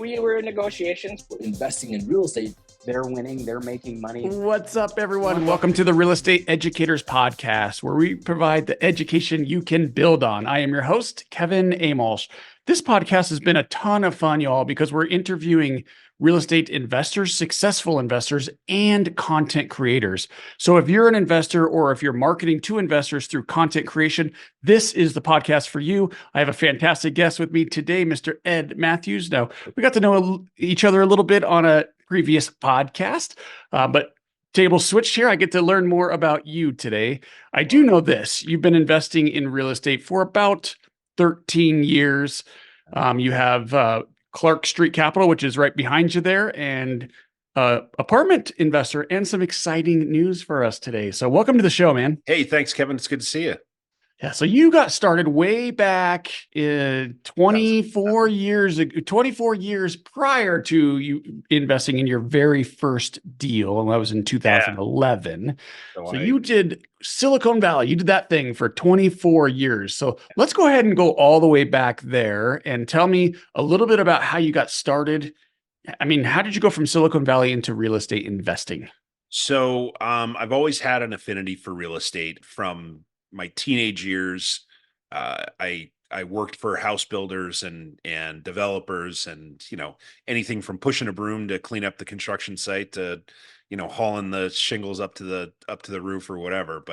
we were in negotiations. Investing in real estate, they're winning, they're making money. What's up, everyone? Welcome to the Real Estate Educators Podcast, where we provide the education you can build on. I am your host, Kevin Amolsch. This podcast has been a ton of fun, y'all, because we're interviewing real estate investors, successful investors, and content creators. So if you're an investor or if you're marketing to investors through content creation, this is the podcast for you. I have a fantastic guest with me today, Mr. Ed Mathews. Now, we got to know each other a little bit on a previous podcast, but table switched here. I get to learn more about you today. I do know this. You've been investing in real estate for about 13 years. You have Clark Street Capital, which is right behind you there, and apartment investor, and some exciting news for us today. So welcome to the show, man. Hey, thanks, Kevin. It's good to see you. Yeah, so you got started way back in 24 years prior to you investing in your very first deal, and that was in 2011. Yeah. So you did Silicon Valley. You did that thing for 24 years. So let's go ahead and go all the way back there and tell me a little bit about how you got started. I mean, how did you go from Silicon Valley into real estate investing? So I've always had an affinity for real estate from my teenage years. I worked for house builders and developers, and anything from pushing a broom to clean up the construction site to hauling the shingles up to the roof or whatever.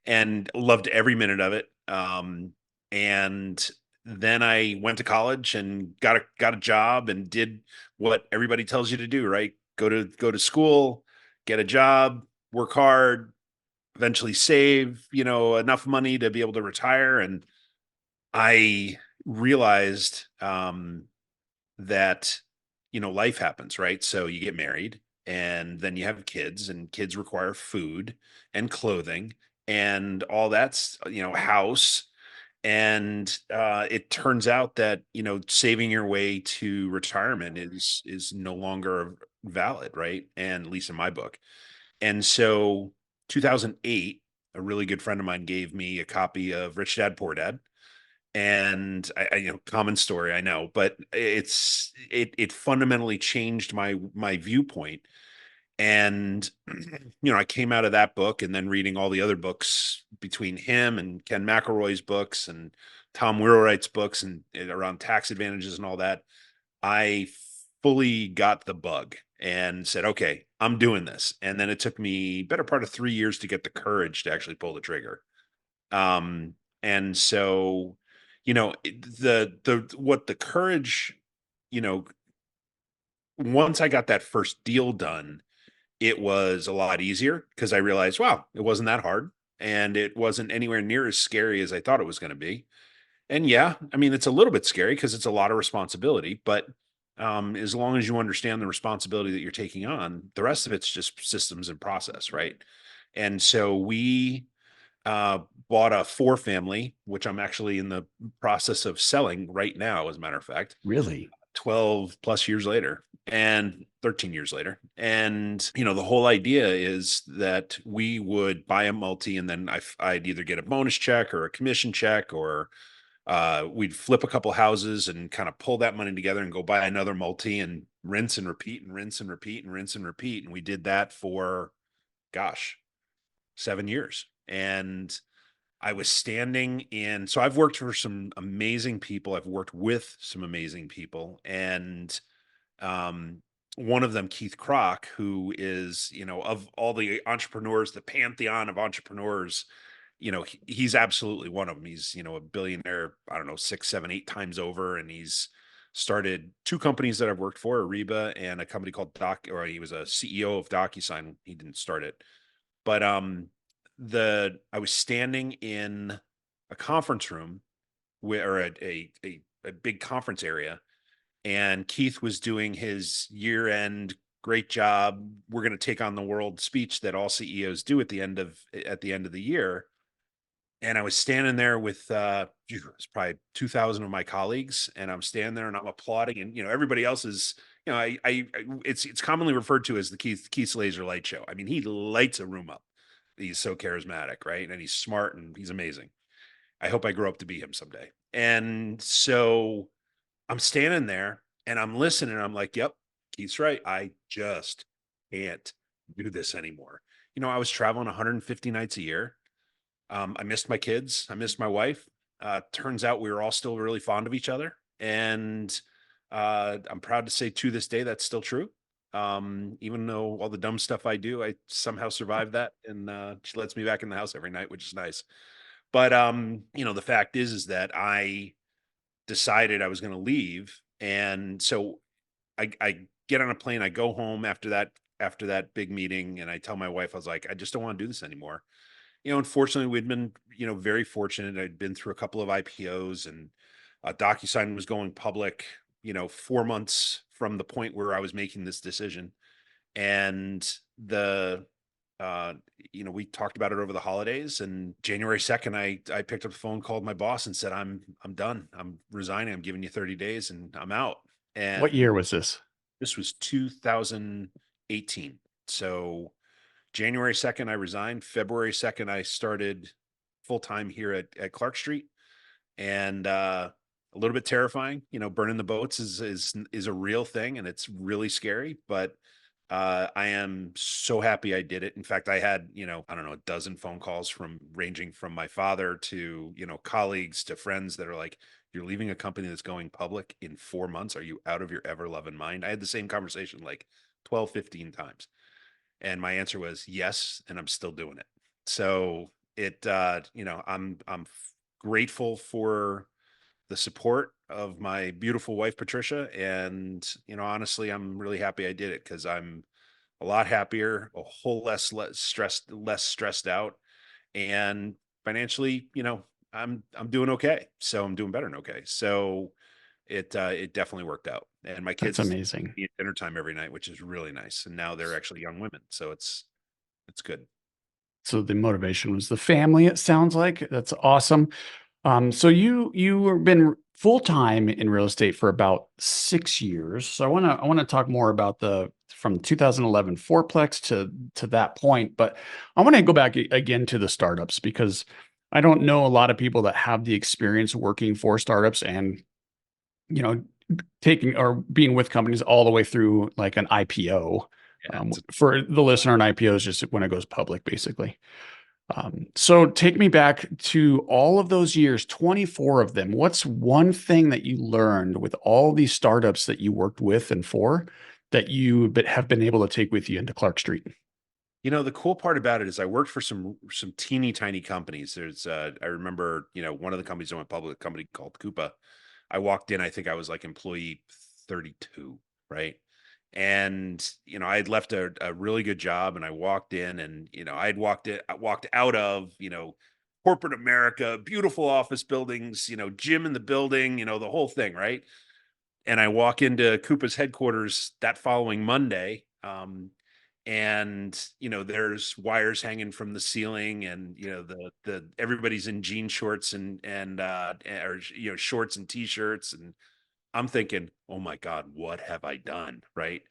And loved every minute of it. And then I went to college and got a job and did what everybody tells you to do, right? Go to school, get a job, work hard, eventually save, enough money to be able to retire. And I realized that, life happens, right? So you get married and then you have kids, and kids require food and clothing and all that's, house. And it turns out that, saving your way to retirement is no longer valid, right? And at least in my book. And so 2008, a really good friend of mine gave me a copy of Rich Dad Poor Dad. And I common story, I know, but it fundamentally changed my viewpoint. And, I came out of that book and then reading all the other books between him and Ken McElroy's books and Tom Wheelwright's books and around tax advantages and all that. I fully got the bug and said, okay, I'm doing this. And then it took me better part of 3 years to get the courage to actually pull the trigger. And so, the courage, once I got that first deal done, it was a lot easier because I realized, wow, it wasn't that hard and it wasn't anywhere near as scary as I thought it was going to be. And yeah, I mean, it's a little bit scary because it's a lot of responsibility, but as long as you understand the responsibility that you're taking on, the rest of it's just systems and process, right? And so we bought a 4-family, which I'm actually in the process of selling right now, as a matter of fact. Really? 12 plus years later and 13 years later. And, the whole idea is that we would buy a multi and then I'd either get a bonus check or a commission check, or we'd flip a couple houses and kind of pull that money together and go buy another multi and rinse and repeat and rinse and repeat and rinse and repeat. And we did that for, 7 years. And I was so I've worked for some amazing people. I've worked with some amazing people. And one of them, Keith Kroc, who is, of all the entrepreneurs, the pantheon of entrepreneurs, he's absolutely one of them. He's, a billionaire, I don't know, 6, 7, 8 times over. And he's started 2 companies that I've worked for, Ariba and a company called he was a CEO of DocuSign. He didn't start it. But I was standing in a conference room or a big conference area, and Keith was doing his year-end great job, we're going to take on the world speech that all CEOs do at the end of the year. And I was standing there with it's probably 2,000 of my colleagues, and I'm standing there and I'm applauding, and everybody else is, it's commonly referred to as the Keith's laser light show. I mean, he lights a room up. He's so charismatic, right? And he's smart and he's amazing. I hope I grow up to be him someday. And so I'm standing there And I'm listening. I'm like, yep, Keith's right. I just can't do this anymore. I was traveling 150 nights a year. I missed my kids. I missed my wife. Turns out we were all still really fond of each other. And I'm proud to say to this day, that's still true. Even though all the dumb stuff I do, I somehow survived that. And she lets me back in the house every night, which is nice. But the fact is that I decided I was going to leave. And so I get on a plane, I go home after that big meeting, and I tell my wife, I was like, I just don't want to do this anymore. Unfortunately, we'd been, very fortunate. I'd been through a couple of IPOs, and DocuSign was going public, 4 months from the point where I was making this decision. And uh, we talked about it over the holidays, and January 2nd, I picked up the phone, called my boss and said, I'm done. I'm resigning. I'm giving you 30 days and I'm out. What And year was this? this was 2018. So January 2nd, I resigned. February 2nd, I started full time here at Clark Street. And a little bit terrifying. Burning the boats is a real thing, and it's really scary. But I am so happy I did it. In fact, I had, I don't know, a dozen phone calls ranging from my father to, colleagues to friends that are like, you're leaving a company that's going public in 4 months. Are you out of your ever loving mind? I had the same conversation like 12, 15 times. And my answer was yes, and I'm still doing it. So I'm grateful for the support of my beautiful wife, Patricia. And, honestly, I'm really happy I did it because I'm a lot happier, a whole less stressed out. And financially, I'm doing okay. So I'm doing better than okay. So it definitely worked out. And my That's kids amazing. eat dinner time every night, which is really nice. And now they're actually young women. So it's good. So the motivation was the family, it sounds like. That's awesome. So you were been full time in real estate for about 6 years. So I want to talk more about the from 2011 fourplex to that point. But I want to go back again to the startups because I don't know a lot of people that have the experience working for startups and you know taking or being with companies all the way through like an IPO. Yeah. For the listener, an IPO is just when it goes public, basically. So take me back to all of those years, 24 of them. What's one thing that you learned with all these startups that you worked with and for that you have been able to take with you into Clark Street? The cool part about it is I worked for some teeny tiny companies. I remember, one of the companies that went public, a company called Coupa. I walked in, I think I was like employee 32, right? And, I had left a really good job, and I walked in, and, I walked out of, corporate America, beautiful office buildings, gym in the building, the whole thing, right? And I walk into Coupa's headquarters that following Monday. And there's wires hanging from the ceiling, and the everybody's in jean shorts or shorts and t-shirts, and I'm thinking, oh my God, what have I done? Right.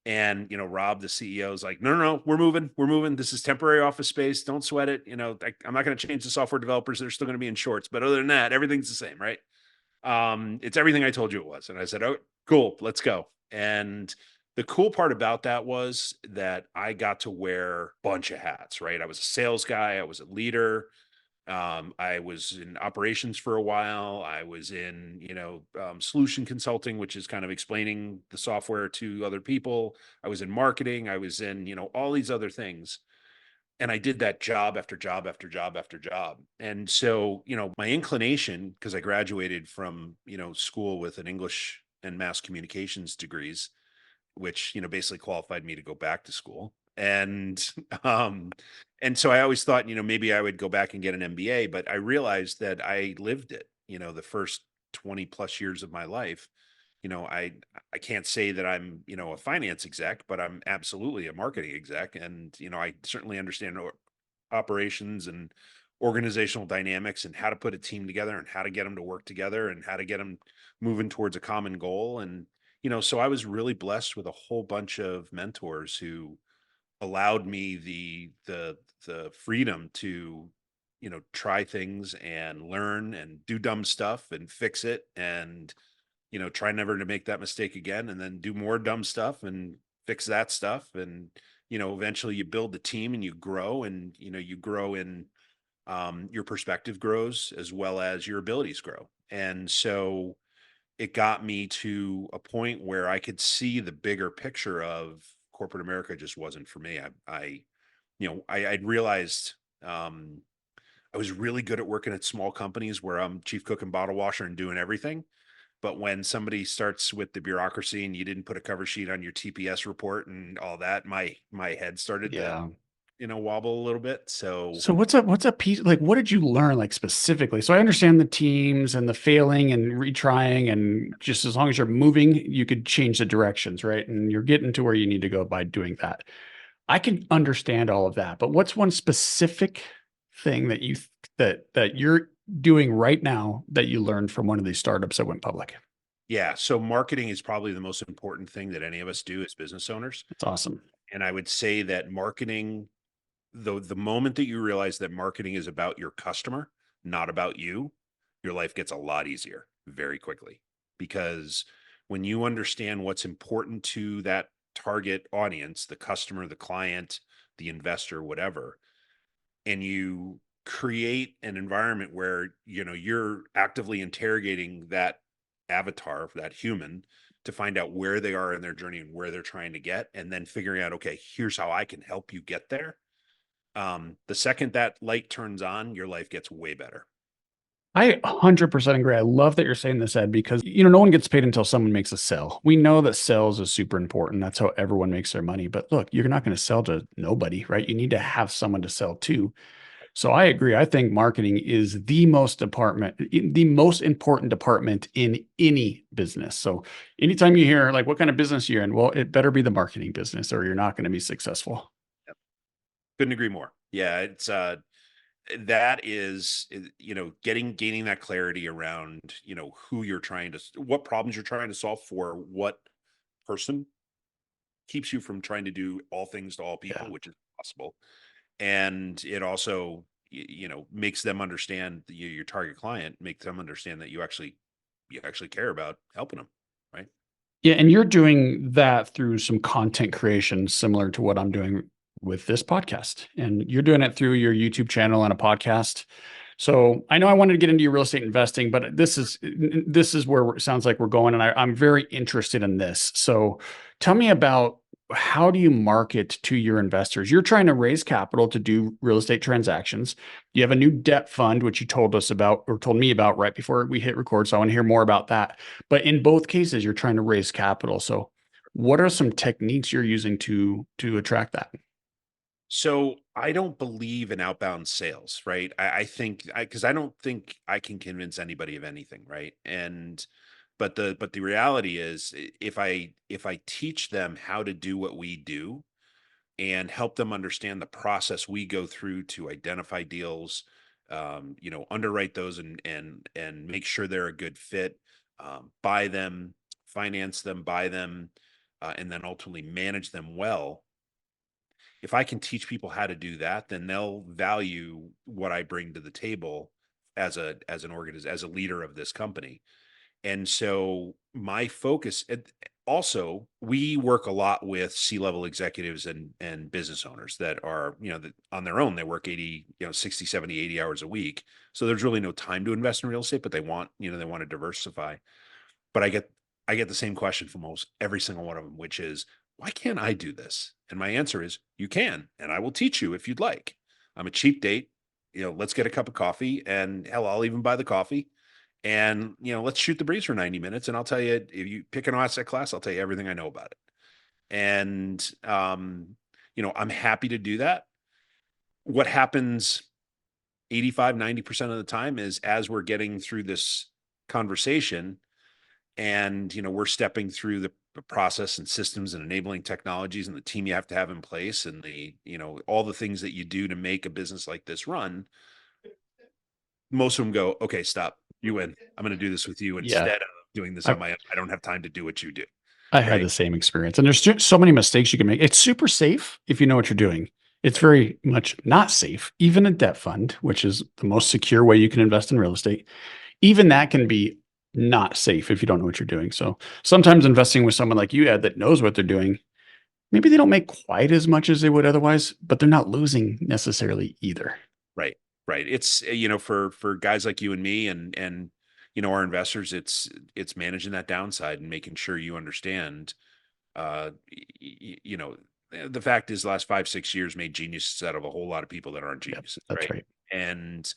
And Rob, the CEO, is like, no, no, no, we're moving, this is temporary office space, don't sweat it. I'm not going to change the software developers, they're still going to be in shorts, but other than that, everything's the same, right? It's everything I told you it was. And I said, oh, cool, let's go. And the cool part about that was that I got to wear a bunch of hats, right? I was a sales guy, I was a leader. I was in operations for a while. I was in, solution consulting, which is kind of explaining the software to other people. I was in marketing. I was in, all these other things. And I did that job after job after job after job. And so, my inclination, because I graduated from, school with an English and mass communications degrees, which, basically qualified me to go back to school. And um, and so I always thought, maybe I would go back and get an MBA, but I realized that I lived it, the first 20 plus years of my life. I can't say that I'm, a finance exec, but I'm absolutely a marketing exec. And, I certainly understand operations and organizational dynamics and how to put a team together and how to get them to work together and how to get them moving towards a common goal. And, so I was really blessed with a whole bunch of mentors who allowed me the freedom to, try things and learn and do dumb stuff and fix it. And try never to make that mistake again, and then do more dumb stuff and fix that stuff. And, eventually you build the team and you grow, and, you grow in, your perspective grows as well as your abilities grow. And so it got me to a point where I could see the bigger picture of corporate America just wasn't for me. I'd realized, I was really good at working at small companies where I'm chief cook and bottle washer and doing everything. But when somebody starts with the bureaucracy and you didn't put a cover sheet on your TPS report and all that, my head started to, Yeah. wobble a little bit. So So what's a piece, like, what did you learn, like, specifically? So I understand the teams and the failing and retrying, and just as long as you're moving, you could change the directions, right? And you're getting to where you need to go by doing that. I can understand all of that, but what's one specific thing that that you're doing right now that you learned from one of these startups that went public? yeah, so marketing is probably the most important thing that any of us do as business owners. That's awesome. And I would say that marketing, the moment that you realize that marketing is about your customer, not about you, your life gets a lot easier very quickly. Because when you understand what's important to that target audience, the customer, the client, the investor, whatever, and you create an environment where, you're actively interrogating that avatar, that human, to find out where they are in their journey and where they're trying to get, and then figuring out, okay, here's how I can help you get there. The second that light turns on, your life gets way better. I 100% agree. I love that you're saying this, Ed, because no one gets paid until someone makes a sell. We know that sales is super important. That's how everyone makes their money. But look, you're not going to sell to nobody, right? You need to have someone to sell to. So I agree. I think marketing is the most important department in any business. So anytime you hear, like, what kind of business you're in, well, it better be the marketing business or you're not going to be successful. Yep. Couldn't agree more. Yeah, it's that is, gaining that clarity around, who you're trying to, what problems you're trying to solve for, what person keeps you from trying to do all things to all Yeah. people, which is possible. And it also, makes them understand, your target client, make them understand that you actually care about helping them, right? Yeah, and you're doing that through some content creation similar to what I'm doing with this podcast. And you're doing it through your YouTube channel and a podcast. So I know I wanted to get into your real estate investing, but this is where it sounds like we're going, and I'm very interested in this. So tell me about, how do you market to your investors? You're trying to raise capital to do real estate transactions. You have a new debt fund, which you told us about, or told me about right before we hit record. So I want to hear more about that. But in both cases, you're trying to raise capital. So what are some techniques you're using to attract that? So I don't believe in outbound sales, right? I think because I don't think I can convince anybody of anything, right? But the reality is, if I teach them how to do what we do and help them understand the process we go through to identify deals, underwrite those, and make sure they're a good fit, buy them, finance them, buy them, and then ultimately manage them well. If I can teach people how to do that, then they'll value what I bring to the table as a leader of this company. And so my focus, also, we work a lot with C-level executives and business owners that are, that on their own, they work 80, 60, 70, 80 hours a week. So there's really no time to invest in real estate, but they want to diversify. But I get the same question from almost every single one of them, which is, why can't I do this? And my answer is, you can, and I will teach you if you'd like. I'm a cheap date. Let's get a cup of coffee, and hell, I'll even buy the coffee. And let's shoot the breeze for 90 minutes, and I'll tell you, if you pick an asset class, I'll tell you everything I know about it. And I'm happy to do that. What happens 85, 90% of the time is, as we're getting through this conversation, and we're stepping through the process and systems and enabling technologies and the team you have to have in place, and all the things that you do to make a business like this run, most of them go, okay, stop, you win, I'm going to do this with you Yeah. instead of doing this I, on my own. I don't have time to do what you do. I had Right. the same experience, and there's so many mistakes you can make. It's super safe if you know what you're doing. It's very much not safe. Even a debt fund, which is the most secure way you can invest in real estate, even that can be not safe if you don't know what you're doing. So sometimes investing with someone like you, Ed, that knows what they're doing, maybe they don't make quite as much as they would otherwise, but they're not losing necessarily either. Right. Right. It's, for guys like you and me and, our investors, it's managing that downside and making sure you understand, the fact is the last 5, 6 years made geniuses out of a whole lot of people that aren't Yep, geniuses. that's Right. right. And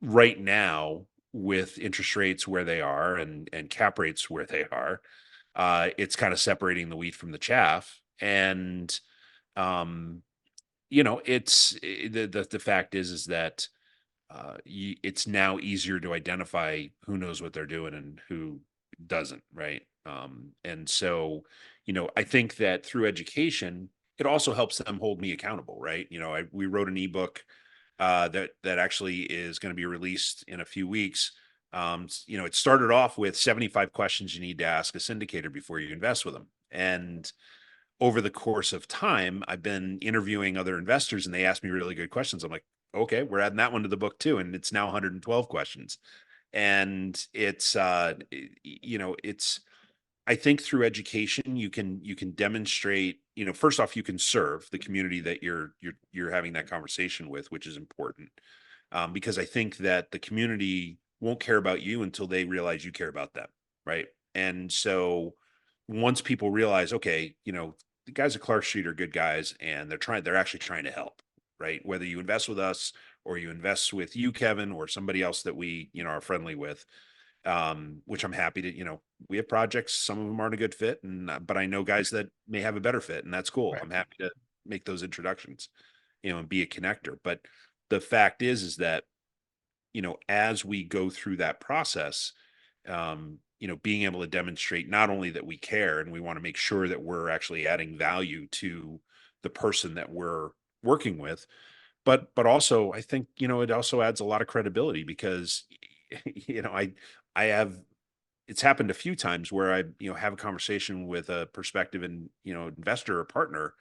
right now, with interest rates where they are and cap rates where they are, it's kind of separating the wheat from the chaff. And, um, the fact is that it's now easier to identify who knows what they're doing and who doesn't, right? And so, I think that through education, it also helps them hold me accountable, right? We wrote an ebook that actually is going to be released in a few weeks. It started off with 75 questions you need to ask a syndicator before you invest with them, and over the course of time, I've been interviewing other investors and they ask me really good questions. I'm like, okay, we're adding that one to the book too. And it's now 112 questions. And it's, I think through education, you can demonstrate, first off, you can serve the community that you're having that conversation with, which is important. Because I think that the community won't care about you until they realize you care about them. Right. And so once people realize, okay, the guys at Clark Street are good guys and they're actually trying to help, right? Whether you invest with us or you invest with you, Kevin, or somebody else that we, are friendly with, which I'm happy to, we have projects, some of them aren't a good fit, but I know guys that may have a better fit, and that's cool. Right. I'm happy to make those introductions, and be a connector. But the fact is that, as we go through that process, being able to demonstrate not only that we care and we want to make sure that we're actually adding value to the person that we're working with, but also I think, it also adds a lot of credibility because, I have, it's happened a few times where I, have a conversation with a prospective and, investor or partner,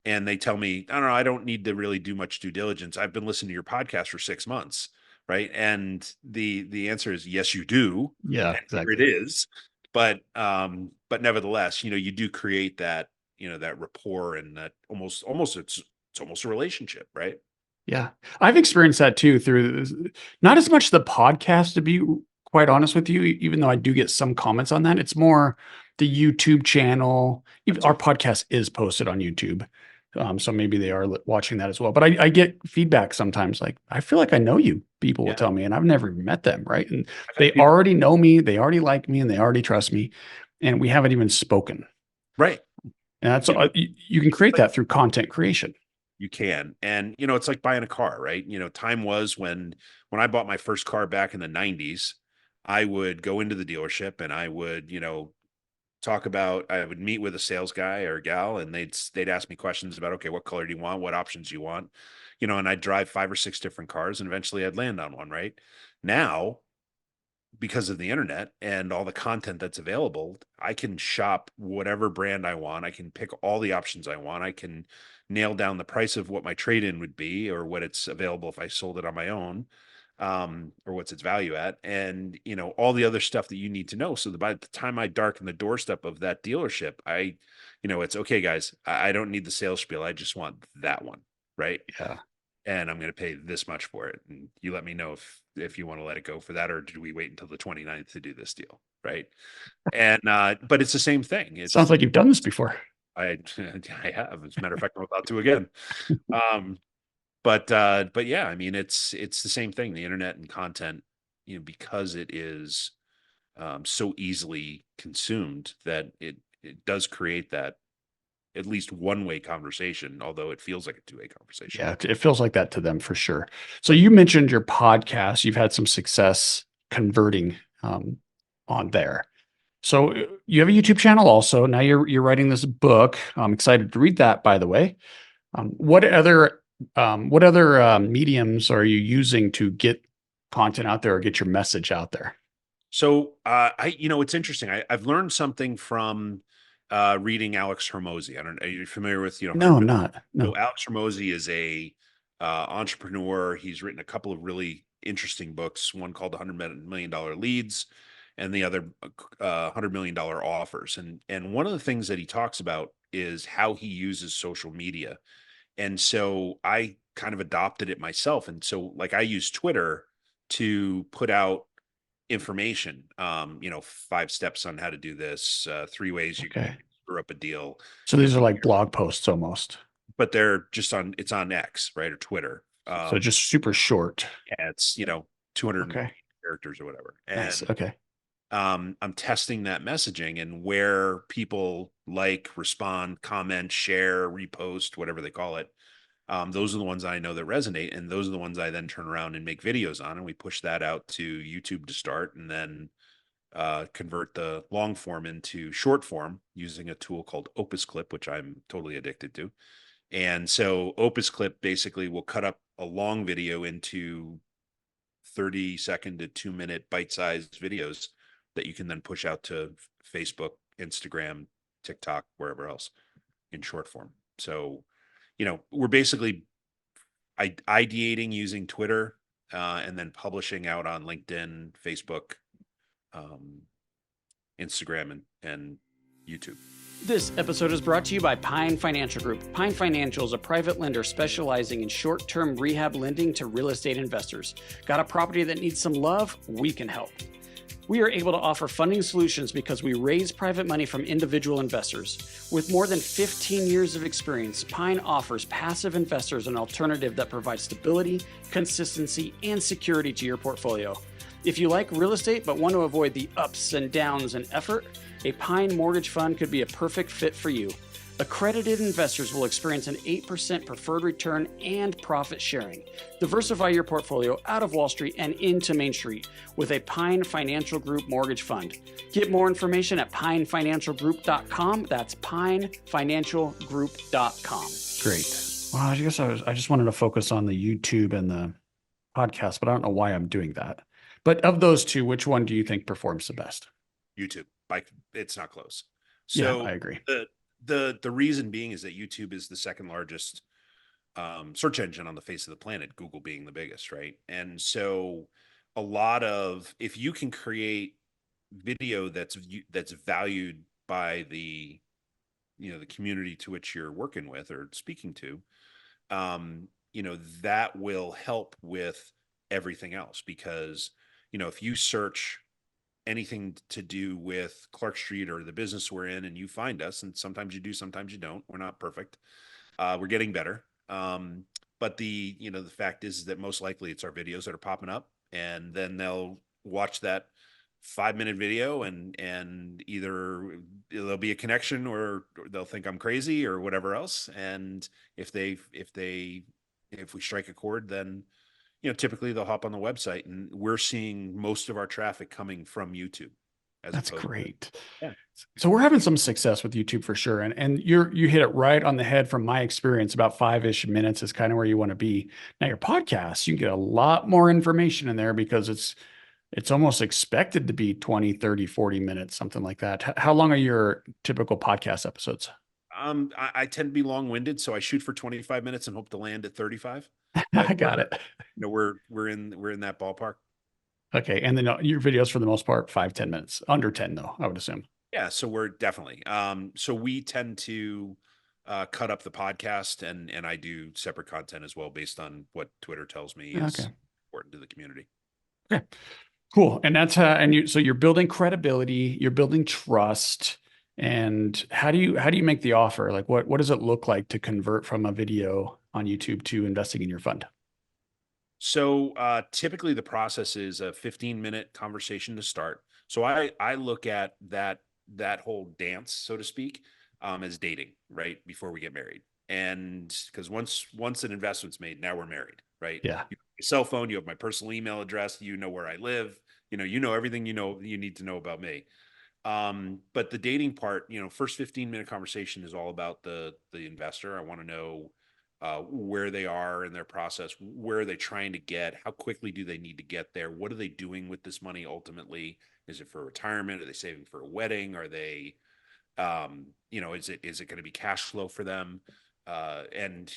and they tell me, I don't know, I don't need to really do much due diligence. I've been listening to your podcast for 6 months. Right. And the answer is yes, you do. Yeah, And here it exactly. is. But nevertheless, you do create that, that rapport and that almost it's almost a relationship, right? Yeah. I've experienced that too not as much the podcast, to be quite honest with you, even though I do get some comments on that. It's more the YouTube channel. That Our too. podcast is posted on YouTube. So maybe they are watching that as well. But I get feedback sometimes like, I feel like I know you, people will Yeah. tell me, and I've never met them. Right. And I've they had people, already know me, they already like me, and they already trust me. And we haven't even spoken. right. And that's, You know, you can create like that through content creation. you can. And, it's like buying a car, right? Time was when I bought my first car back in the 90s, I would go into the dealership and I would, I would meet with a sales guy or gal, and they'd ask me questions about, okay, what color do you want? What options do you want? And I'd drive 5 or 6 different cars and eventually I'd land on one, right? Now, because of the internet and all the content that's available, I can shop whatever brand I want. I can pick all the options I want. I can nail down the price of what my trade-in would be or what it's available if I sold it on my own, or what's its value at, and all the other stuff that you need to know. So that by the time I darken the doorstep of that dealership, it's okay, guys. I don't need the sales spiel. I just want that one, right? Yeah. And I'm going to pay this much for it. And you let me know if you want to let it go for that, or do we wait until the 29th to do this deal? Right. And, but it's the same thing. Sounds like you've done this before. I, I have, as a matter of fact, I'm about to again. Um, but yeah, I mean, it's the same thing, the internet and content, because it is, so easily consumed that it does create that at least one-way conversation, although it feels like a two-way conversation. Yeah, it feels like that to them for sure. So you mentioned your podcast. You've had some success converting on there. So you have a YouTube channel also. Now you're writing this book. I'm excited to read that, by the way. What other mediums are you using to get content out there or get your message out there? So, it's interesting. I've learned something from reading Alex Hermosi. I don't know. Are you familiar with, No, Hermosi? I'm not. So No. Alex Hermosi is a entrepreneur. He's written a couple of really interesting books. One called $100 Million Leads, and the other $100 million offers. And one of the things that he talks about is how he uses social media. And so I kind of adopted it myself. And so like I use Twitter to put out information, 5 steps on how to do this, 3 ways you Okay. screw up a deal. So these are like blog posts almost. But they're just it's on X, right? Or Twitter. So just super short. Yeah, it's 200 Okay. characters or whatever. Nice. And Okay. I'm testing that messaging and where people like, respond, comment, share, repost, whatever they call it. Those are the ones I know that resonate, and those are the ones I then turn around and make videos on, and we push that out to YouTube to start, and then convert the long form into short form using a tool called Opus Clip, which I'm totally addicted to. And so Opus Clip basically will cut up a long video into 30-second to 2-minute bite-sized videos that you can then push out to Facebook, Instagram, TikTok, wherever else in short form. So, we're basically ideating using Twitter, and then publishing out on LinkedIn, Facebook, Instagram, and YouTube. This episode is brought to you by Pine Financial Group. Pine Financial is a private lender specializing in short-term rehab lending to real estate investors. Got a property that needs some love? We can help. We are able to offer funding solutions because we raise private money from individual investors. With more than 15 years of experience, Pine offers passive investors an alternative that provides stability, consistency, and security to your portfolio. If you like real estate but want to avoid the ups and downs and effort, a Pine mortgage fund could be a perfect fit for you. Accredited investors will experience an 8% preferred return and profit sharing. Diversify your portfolio out of Wall Street and into Main Street with a Pine Financial Group mortgage fund. Get more information at pinefinancialgroup.com. That's pinefinancialgroup.com. Great. Well, I guess I just wanted to focus on the YouTube and the podcast, but I don't know why I'm doing that. But of those two, which one do you think performs the best? YouTube, it's not close. Yeah, So I agree. The reason being is that YouTube is the second largest search engine on the face of the planet, Google being the biggest, right? And so if you can create video that's valued by the community to which you're working with or speaking to, that will help with everything else. Because if you search anything to do with Clark Street or the business we're in, and you find us, and sometimes you do, sometimes you don't. We're not perfect. We're getting better. But the fact is that most likely it's our videos that are popping up, and then they'll watch that 5-minute video, and either there'll be a connection or they'll think I'm crazy or whatever else. And if we strike a chord, then typically they'll hop on the website, and we're seeing most of our traffic coming from YouTube. That's great. Yeah. So we're having some success with YouTube for sure. And you hit it right on the head from my experience. About 5-ish minutes is kind of where you want to be. Now your podcast, you can get a lot more information in there because it's almost expected to be 20, 30, 40 minutes, something like that. How long are your typical podcast episodes? I tend to be long-winded, so I shoot for 25 minutes and hope to land at 35. I got it. We're in that ballpark. Okay. And then your videos for the most part, 5-10 minutes, under 10 though, I would assume. Yeah. So we're definitely, so we tend to cut up the podcast, and I do separate content as well based on what Twitter tells me is important to the community. Okay, cool. And that's so you're building credibility, you're building trust. And how do you make the offer? Like what does it look like to convert from a video on YouTube to investing in your fund? So typically the process is a 15-minute conversation to start. So I look at that whole dance, so to speak, as dating, right? Before we get married. And because once an investment's made, now we're married, right? Yeah. You have your cell phone, you have my personal email address, you know where I live, you know everything you need to know about me. But the dating part, first 15-minute conversation is all about the investor. I want to know where they are in their process, where are they trying to get, how quickly do they need to get there, what are they doing with this money ultimately? Is it for retirement? Are they saving for a wedding? Are they, is it going to be cash flow for them? And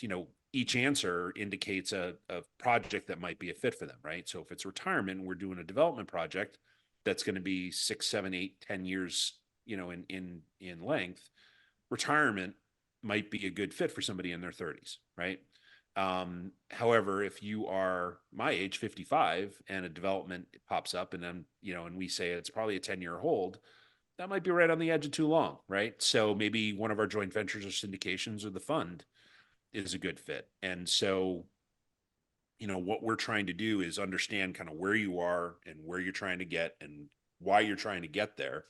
each answer indicates a project that might be a fit for them, right? So if it's retirement, we're doing a development project. that's going to be 6, 7, 8, 10 years, in length, retirement might be a good fit for somebody in their 30s, right? However, if you are my age, 55, and a development pops up and then, and we say it's probably a 10-year hold, that might be right on the edge of too long, right? So maybe one of our joint ventures or syndications or the fund is a good fit. And so, what we're trying to do is understand kind of where you are and where you're trying to get and why you're trying to get there.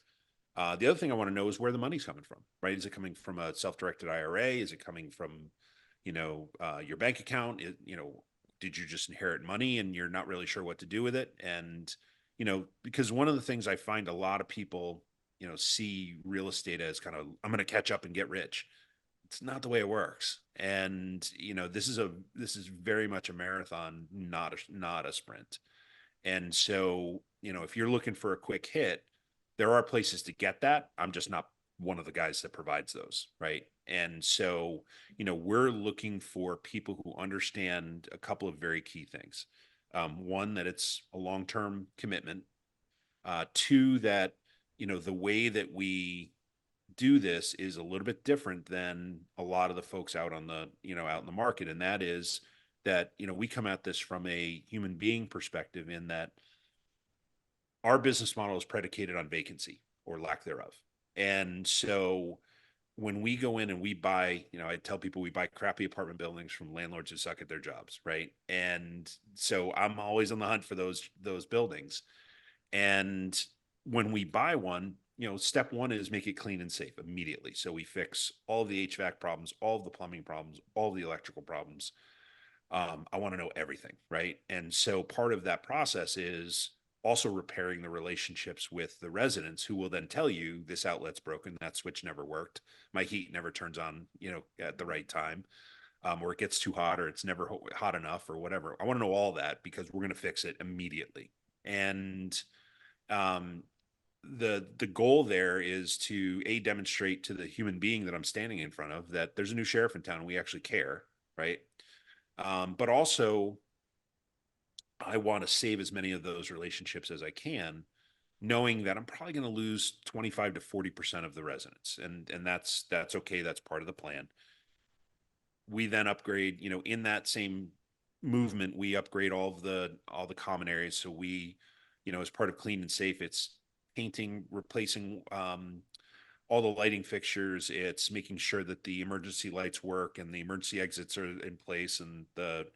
The other thing I want to know is where the money's coming from, right? Is it coming from a self-directed IRA? Is it coming from, your bank account? Did you just inherit money and you're not really sure what to do with it? And, because one of the things I find a lot of people, see real estate as kind of, I'm going to catch up and get rich. It's not the way it works. And, this is very much a marathon, not a sprint. And so, if you're looking for a quick hit, there are places to get that. I'm just not one of the guys that provides those, right? And so, we're looking for people who understand a couple of very key things. One, that it's a long-term commitment. Two, that, the way that we do this is a little bit different than a lot of the folks out on the, out in the market. And that is that, we come at this from a human being perspective in that our business model is predicated on vacancy or lack thereof. And so when we go in and we buy, I tell people we buy crappy apartment buildings from landlords who suck at their jobs, right? And so I'm always on the hunt for those buildings. And when we buy one, step one is make it clean and safe immediately. So we fix all of the HVAC problems, all of the plumbing problems, all of the electrical problems. I want to know everything, right? And so part of that process is also repairing the relationships with the residents who will then tell you this outlet's broken, that switch never worked, my heat never turns on, at the right time, or it gets too hot or it's never hot enough or whatever. I want to know all that because we're going to fix it immediately. And the goal there is to demonstrate to the human being that I'm standing in front of that there's a new sheriff in town and we actually care, right? But also I want to save as many of those relationships as I can, knowing that I'm probably going to lose 25 to 40% of the residents. And that's okay. That's part of the plan. We then upgrade, in that same movement, we upgrade all the common areas. So we, as part of clean and safe, it's painting, replacing, all the lighting fixtures. It's making sure that the emergency lights work and the emergency exits are in place and the,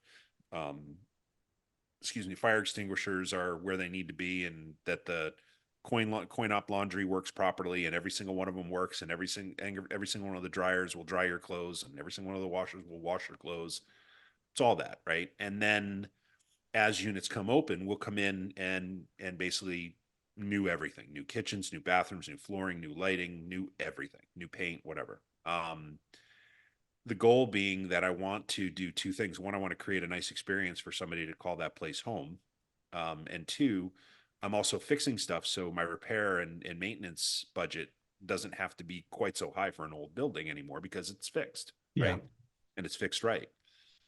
fire extinguishers are where they need to be, and that the coin op laundry works properly, and every single one of them works, and every single one of the dryers will dry your clothes, and every single one of the washers will wash your clothes. It's all that, right? And then as units come open, we'll come in and basically new everything: new kitchens, new bathrooms, new flooring, new lighting, new everything, new paint, whatever. The goal being that I want to do two things. One, I want to create a nice experience for somebody to call that place home. And two, I'm also fixing stuff so my repair and maintenance budget doesn't have to be quite so high for an old building anymore because it's fixed, Yeah. right? And it's fixed right.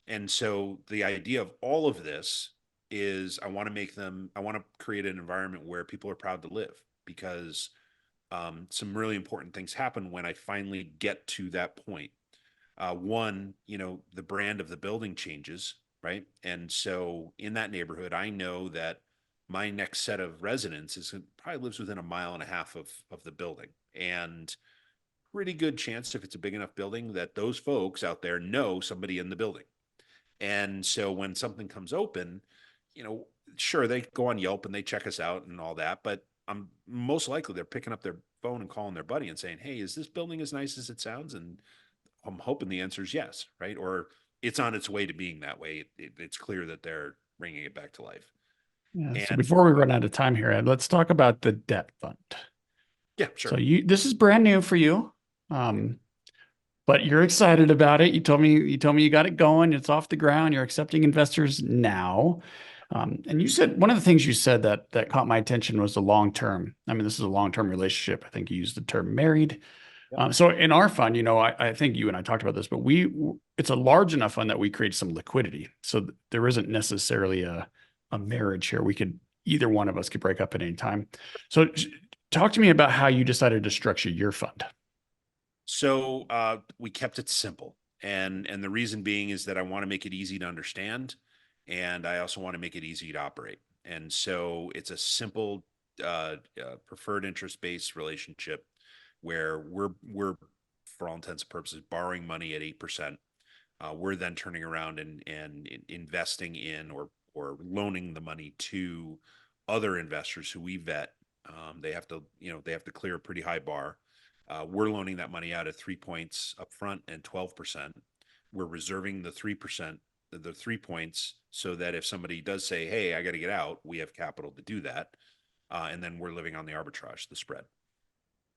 And so the idea of all of this is I want to create an environment where people are proud to live, because some really important things happen when I finally get to that point. One, the brand of the building changes, right? And so in that neighborhood, I know that my next set of residents probably lives within a mile and a half of the building. And pretty good chance, if it's a big enough building, that those folks out there know somebody in the building. And so when something comes open, sure, they go on Yelp and they check us out and all that, but I'm most likely they're picking up their phone and calling their buddy and saying, "Hey, is this building as nice as it sounds?" And I'm hoping the answer is yes, right? Or it's on its way to being that way. It's clear that they're bringing it back to life. Yeah. So And before we run out of time here, Ed, let's talk about the debt fund. yeah, sure. So this is brand new for you. But you're excited about it. You told me you got it going. It's off the ground. You're accepting investors now. And you said one of the things you said that caught my attention was the long term. I mean, this is a long term relationship. I think you used the term married. Yep. So in our fund, I think you and I talked about this, but it's a large enough fund that we create some liquidity. So there isn't necessarily a marriage here. We could either one of us could break up at any time. So talk to me about how you decided to structure your fund. So we kept it simple, and the reason being is that I want to make it easy to understand, and I also want to make it easy to operate. And so it's a simple preferred interest based relationship where we're for all intents and purposes borrowing money at 8%. We're then turning around and investing in or loaning the money to other investors who we vet. They have to they have to clear a pretty high bar. We're loaning that money out at 3 points up front and 12%. We're reserving the 3%, the 3 points, so that if somebody does say, "Hey, I got to get out," we have capital to do that, and then we're living on the arbitrage, the spread.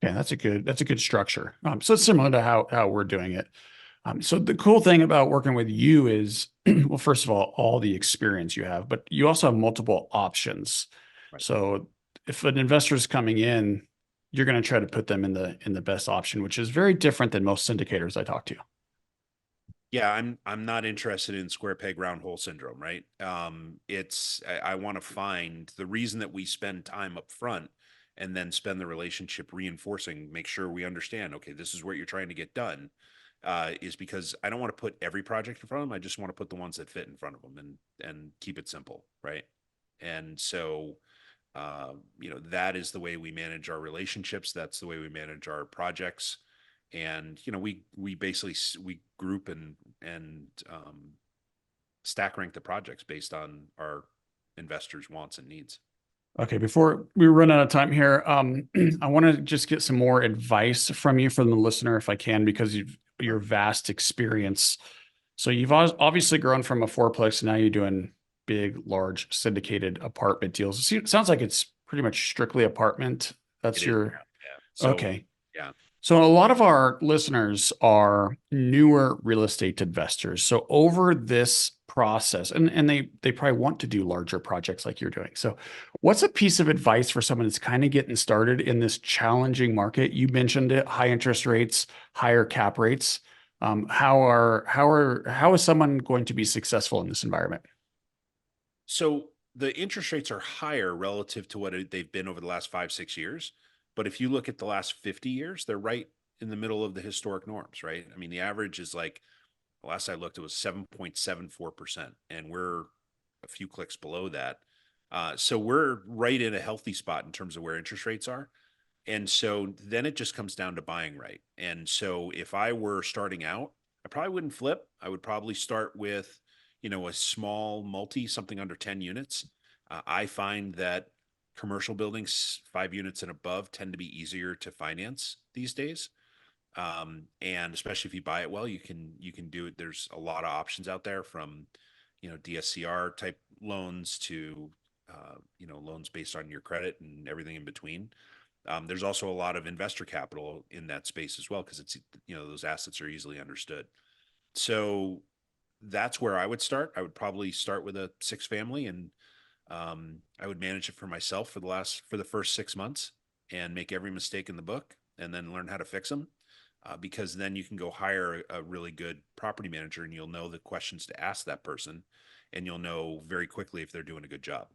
Yeah, that's a good structure. So it's similar to how we're doing it. So the cool thing about working with you is, well, first of all the experience you have, but you also have multiple options. Right. So if an investor is coming in, you're going to try to put them in the best option, which is very different than most syndicators I talk to. Yeah, I'm not interested in square peg round hole syndrome, right? It's I want to find the reason that we spend time up front and then spend the relationship reinforcing, make sure we understand, okay, this is what you're trying to get done, is because I don't want to put every project in front of them. I just want to put the ones that fit in front of them and keep it simple, right? And so that is the way we manage our relationships. That's the way we manage our projects. And we basically we group and stack rank the projects based on our investors' wants and needs. Okay, before we run out of time here, I want to just get some more advice from you, from the listener, if I can, because your vast experience. So you've obviously grown from a fourplex, now you're doing big, large syndicated apartment deals. It sounds like it's pretty much strictly apartment. It That's is, your yeah. So okay. yeah. So a lot of our listeners are newer real estate investors. So over this process, and they probably want to do larger projects like you're doing. So what's a piece of advice for someone that's kind of getting started in this challenging market? You mentioned it, high interest rates, higher cap rates. How is someone going to be successful in this environment? So the interest rates are higher relative to what they've been over the last 5, 6 years. But if you look at the last 50 years, they're right in the middle of the historic norms, right? I mean, the average is like, last I looked, it was 7.74%, and we're a few clicks below that. So we're right in a healthy spot in terms of where interest rates are. And so then it just comes down to buying right. And so if I were starting out, I probably wouldn't flip. I would probably start with, a small multi, something under 10 units. I find that commercial buildings, 5 units and above, tend to be easier to finance these days. And especially if you buy it well, you can do it. There's a lot of options out there, from DSCR type loans to loans based on your credit and everything in between. There's also a lot of investor capital in that space as well, because it's those assets are easily understood. So that's where I would start. I would probably start with a six family, and I would manage it for myself for the first 6 months and make every mistake in the book, and then learn how to fix them. Because then you can go hire a really good property manager, and you'll know the questions to ask that person, and you'll know very quickly if they're doing a good job.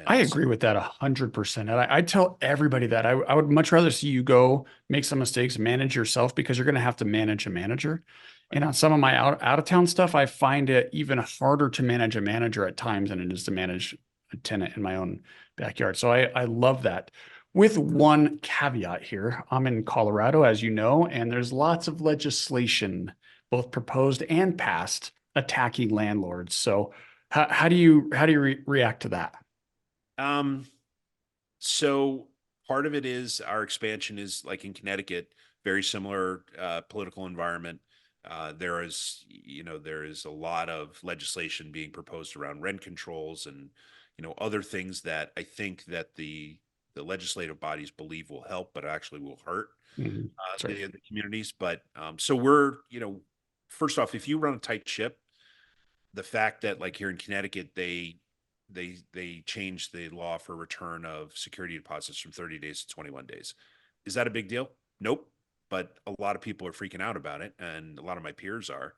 I And so, agree with that 100%. And I tell everybody that I would much rather see you go make some mistakes, manage yourself, because you're going to have to manage a manager. right. And on some of my out of town stuff, I find it even harder to manage a manager at times than it is to manage a tenant in my own backyard. So I love that. With one caveat here, I'm in Colorado, as you know, and there's lots of legislation, both proposed and passed, attacking landlords. So how do you react to that? Um, so part of it is our expansion is like in Connecticut, very similar political environment. There is a lot of legislation being proposed around rent controls and other things that I think that the legislative bodies believe will help, but actually will hurt Mhm. That's right. the communities. But so we're first off, if you run a tight ship, the fact that like here in Connecticut, they changed the law for return of security deposits from 30 days to 21 days. Is that a big deal? Nope. But a lot of people are freaking out about it, and a lot of my peers are.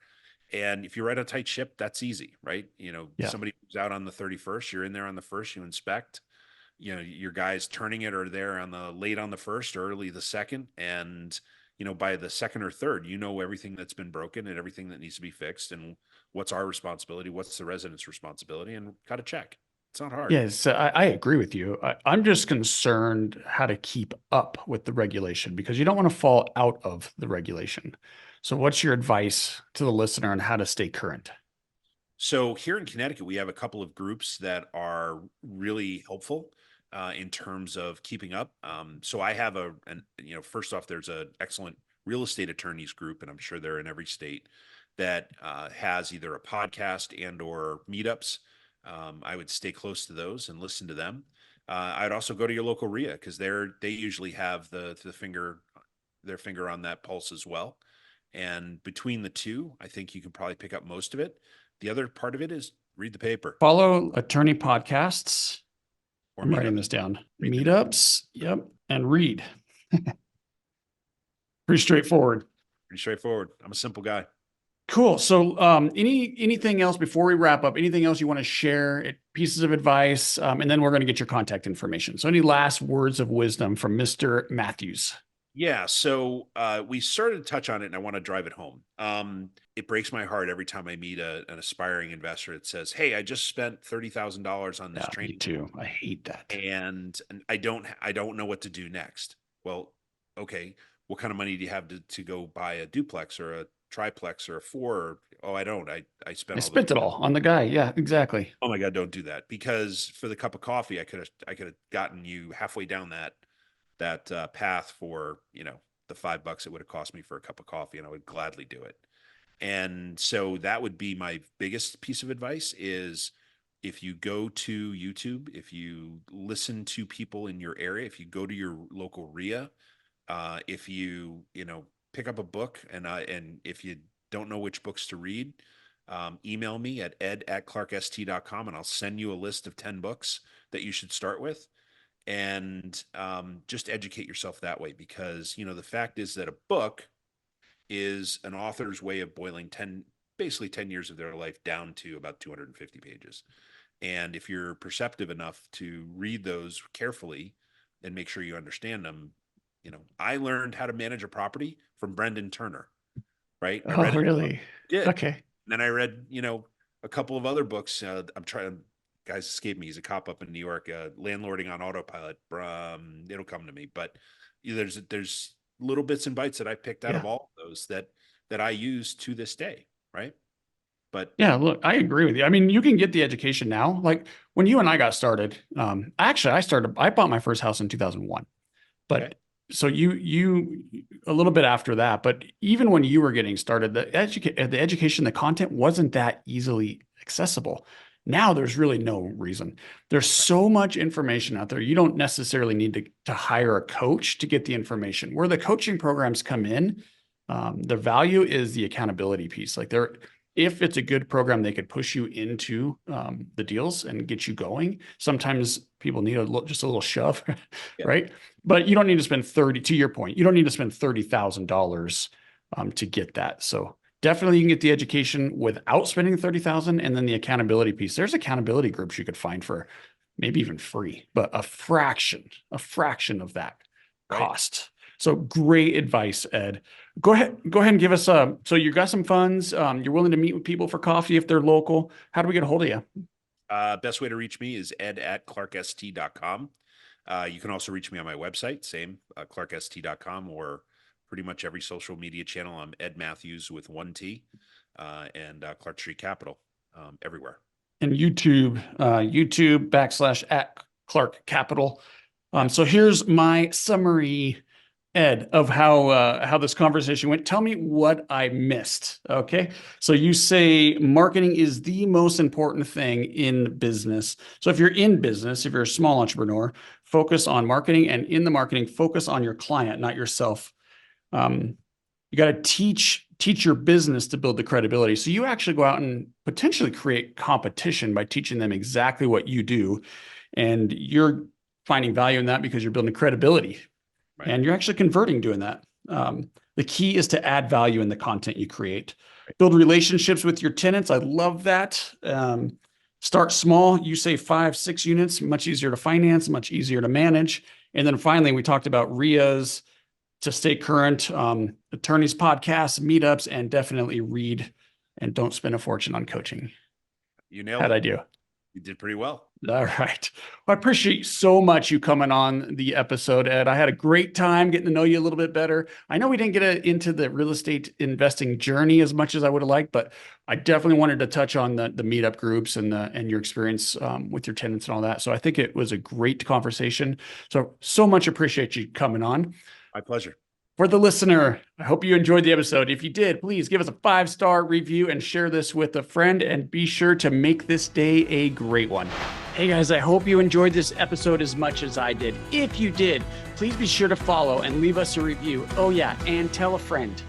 And if you ride a tight ship, that's easy, right? Yeah. Somebody moves out on the 31st, you're in there on the first, you inspect. your guys turning it, or they're on the late on the first, early the second, and by the second or third, everything that's been broken and everything that needs to be fixed, and what's our responsibility, what's the resident's responsibility, and got to check. It's not hard. Yes, I agree with you. I'm just concerned how to keep up with the regulation because you don't want to fall out of the regulation. So what's your advice to the listener on how to stay current? So here in Connecticut, we have a couple of groups that are really helpful in terms of keeping up. So I have first off, there's an excellent real estate attorneys group, and I'm sure they're in every state, that has either a podcast and or meetups. I would stay close to those and listen to them. I'd also go to your local RIA because they usually have their finger on that pulse as well. And between the two, I think you can probably pick up most of it. The other part of it is read the paper. Follow attorney podcasts. Or I'm writing this down. Read them. Meetups. Yep. And read. Pretty straightforward. Pretty straightforward. I'm a simple guy. Cool. So anything else before we wrap up? Anything else you want to share? Pieces of advice? And then we're going to get your contact information. So any last words of wisdom from Mr. Mathews? Yeah. So we started to touch on it, and I want to drive it home. It breaks my heart every time I meet an aspiring investor that says, "Hey, I just spent $30,000 on this training." Me too. I hate that. And I don't know what to do next. Well, okay. What kind of money do you have to go buy a duplex or a triplex or a four? Or, oh, I don't. I spent it all on the guy. Yeah, exactly. Oh my God, don't do that. Because for the cup of coffee, I could have gotten you halfway down that path for, the $5 it would have cost me for a cup of coffee, and I would gladly do it. And so that would be my biggest piece of advice is, if you go to YouTube, if you listen to people in your area, if you go to your local RIA, if you pick up a book, and if you don't know which books to read, email me at ed@clarkst.com, and I'll send you a list of 10 books that you should start with, and just educate yourself that way. Because the fact is that a book is an author's way of boiling basically 10 years of their life down to about 250 pages. And if you're perceptive enough to read those carefully and make sure you understand them, I learned how to manage a property from Brendan Turner, right? I read really? Did. Okay. And then I read, a couple of other books. Guys escape me. He's a cop up in New York, Landlording on Autopilot. It'll come to me. But there's little bits and bytes that I picked out of all of those that I use to this day, right? But yeah, look, I agree with you. I mean, you can get the education now. Like when you and I got started, I bought my first house in 2001, but okay. So you a little bit after that, but even when you were getting started, the education, the content wasn't that easily accessible. Now there's really no reason. There's so much information out there. You don't necessarily need to hire a coach to get the information. Where the coaching programs come in, the value is the accountability piece. Like if it's a good program, they could push you into the deals and get you going. Sometimes people need just a little shove, right? But you don't need to spend to your point, you don't need to spend $30,000 to get that. So definitely you can get the education without spending $30,000, and then the accountability piece. There's accountability groups you could find for maybe even free, but a fraction of that cost. So great advice, Ed. Go ahead and give us so you got some funds. You're willing to meet with people for coffee if they're local. How do we get a hold of you? Best way to reach me is ed@clarkst.com. You can also reach me on my website, same, clarkst.com, or pretty much every social media channel. I'm Ed Mathews with 1 T, and Clark Street Capital, everywhere. And YouTube /@Clark Capital. So here's my summary, Ed, of how this conversation went. Tell me what I missed. Okay. So you say marketing is the most important thing in business. So if you're in business, if you're a small entrepreneur, focus on marketing, and in the marketing, focus on your client, not yourself. You got to teach your business to build the credibility. So you actually go out and potentially create competition by teaching them exactly what you do. And you're finding value in that because you're building credibility. Right. And you're actually converting doing that. The key is to add value in the content you create. Right. Build relationships with your tenants. I love that. Start small. You say 5, 6 units, much easier to finance, much easier to manage. And then finally, we talked about RIAs to stay current, attorneys podcasts, meetups, and definitely read and don't spend a fortune on coaching. You nailed How'd it. I do? You did pretty well. All right. Well, I appreciate so much you coming on the episode, Ed. I had a great time getting to know you a little bit better. I know we didn't get into the real estate investing journey as much as I would have liked, but I definitely wanted to touch on the meetup groups and your experience with your tenants and all that. So I think it was a great conversation. So much appreciate you coming on. My pleasure. For the listener, I hope you enjoyed the episode. If you did, please give us a 5-star review and share this with a friend, and be sure to make this day a great one. Hey guys, I hope you enjoyed this episode as much as I did. If you did, please be sure to follow and leave us a review. Oh yeah, and tell a friend.